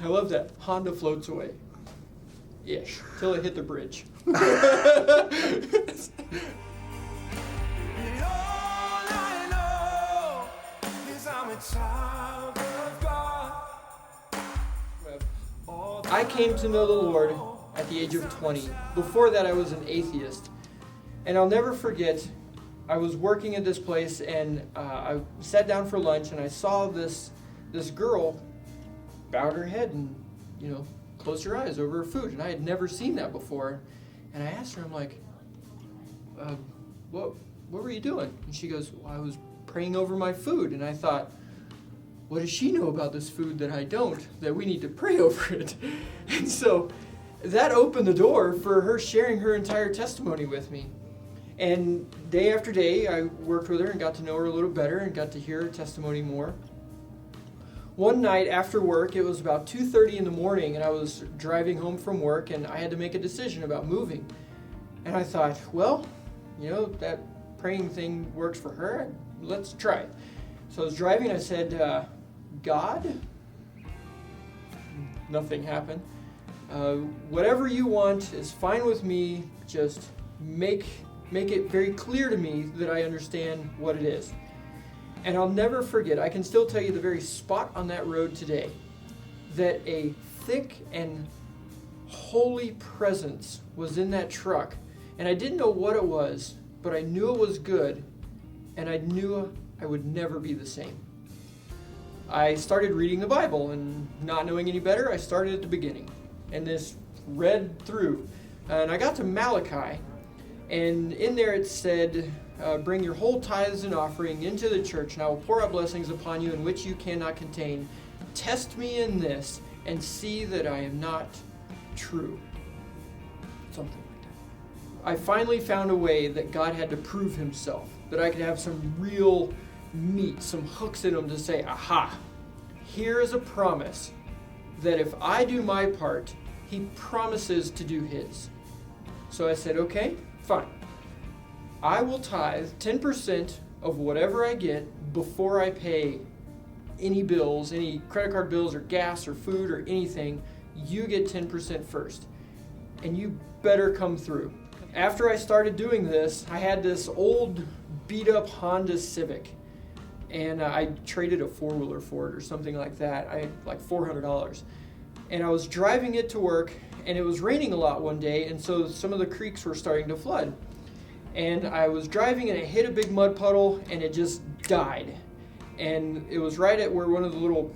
I love that. Honda floats away. Ish. Till it hit the bridge. I came to know the Lord at the age of 20. Before that, I was an atheist. And I'll never forget, I was working at this place, and I sat down for lunch, and I saw this girl bowed her head and, closed her eyes over her food. And I had never seen that before. And I asked her, I'm like, what were you doing? And she goes, well, I was praying over my food. And I thought, what does she know about this food that I don't, that we need to pray over it? And so that opened the door for her sharing her entire testimony with me. And day after day, I worked with her and got to know her a little better and got to hear her testimony more. One night after work, it was about 2:30 in the morning, and I was driving home from work, and I had to make a decision about moving. And I thought, well, that praying thing works for her. Let's try it. So I was driving, and I said, God? Nothing happened. Whatever you want is fine with me. Just make it very clear to me that I understand what it is. And I'll never forget, I can still tell you the very spot on that road today, that a thick and holy presence was in that truck. And I didn't know what it was, but I knew it was good, and I knew I would never be the same. I started reading the Bible, and not knowing any better, I started at the beginning. And this read through. And I got to Malachi, and in there it said, bring your whole tithes and offering into the church, and I will pour out blessings upon you in which you cannot contain. Test me in this, and see that I am not true. Something like that. I finally found a way that God had to prove himself, that I could have some real meat, some hooks in them to say, aha, here is a promise that if I do my part, he promises to do his. So I said, okay, fine. I will tithe 10% of whatever I get before I pay any bills, any credit card bills or gas or food or anything. You get 10% first. And you better come through. After I started doing this, I had this old beat up Honda Civic. And I traded a four-wheeler for it or something like that. I had like $400. And I was driving it to work, and it was raining a lot one day, and so some of the creeks were starting to flood. And I was driving, and it hit a big mud puddle, and it just died. And it was right at where one of the little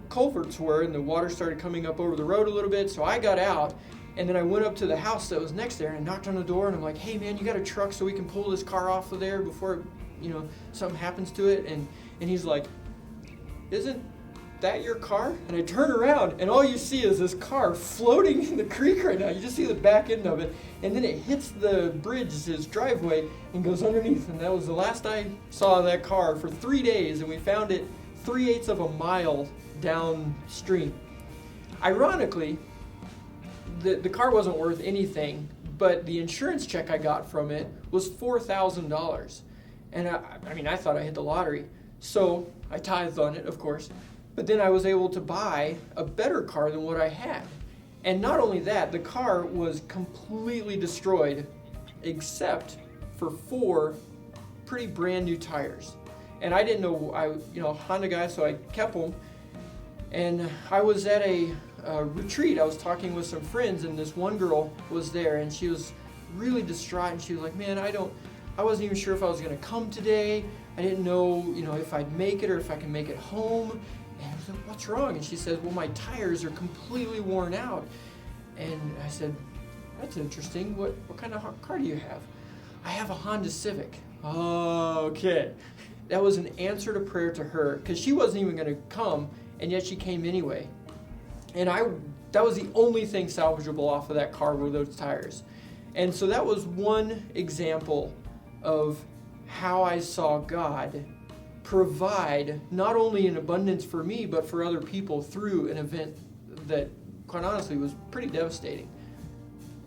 culverts were, and the water started coming up over the road a little bit, so I got out, and then I went up to the house that was next there, and I knocked on the door, and I'm like, hey man, you got a truck so we can pull this car off of there before something happens to it? And he's like, isn't that your car? And I turn around, and all you see is this car floating in the creek right now. You just see the back end of it, and then it hits the bridge, his driveway, and goes underneath. And that was the last I saw of that car for 3 days, and we found it 3/8 of a mile downstream. Ironically, the car wasn't worth anything, but the insurance check I got from it was $4,000. And I thought I hit the lottery. So I tithed on it, of course. But then I was able to buy a better car than what I had. And not only that, the car was completely destroyed except for 4 pretty brand new tires. And I didn't know, Honda guy, so I kept them. And I was at a retreat. I was talking with some friends, and this one girl was there, and she was really distraught, and she was like, man, I wasn't even sure if I was going to come today. I didn't know, if I'd make it or if I can make it home. And I was like, what's wrong? And she says, well, my tires are completely worn out. And I said, that's interesting. What kind of car do you have? I have a Honda Civic. Oh, okay. That was an answer to prayer to her, because she wasn't even going to come, and yet she came anyway. And that was the only thing salvageable off of that car were those tires. And so that was one example of how I saw God provide not only an abundance for me, but for other people through an event that, quite honestly, was pretty devastating.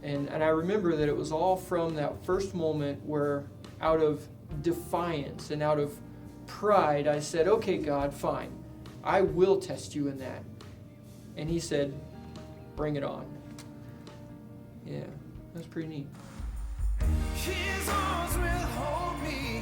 And I remember that it was all from that first moment where, out of defiance and out of pride, I said, okay, God, fine. I will test you in that. And he said, bring it on. Yeah, that's pretty neat. His arms will hold me.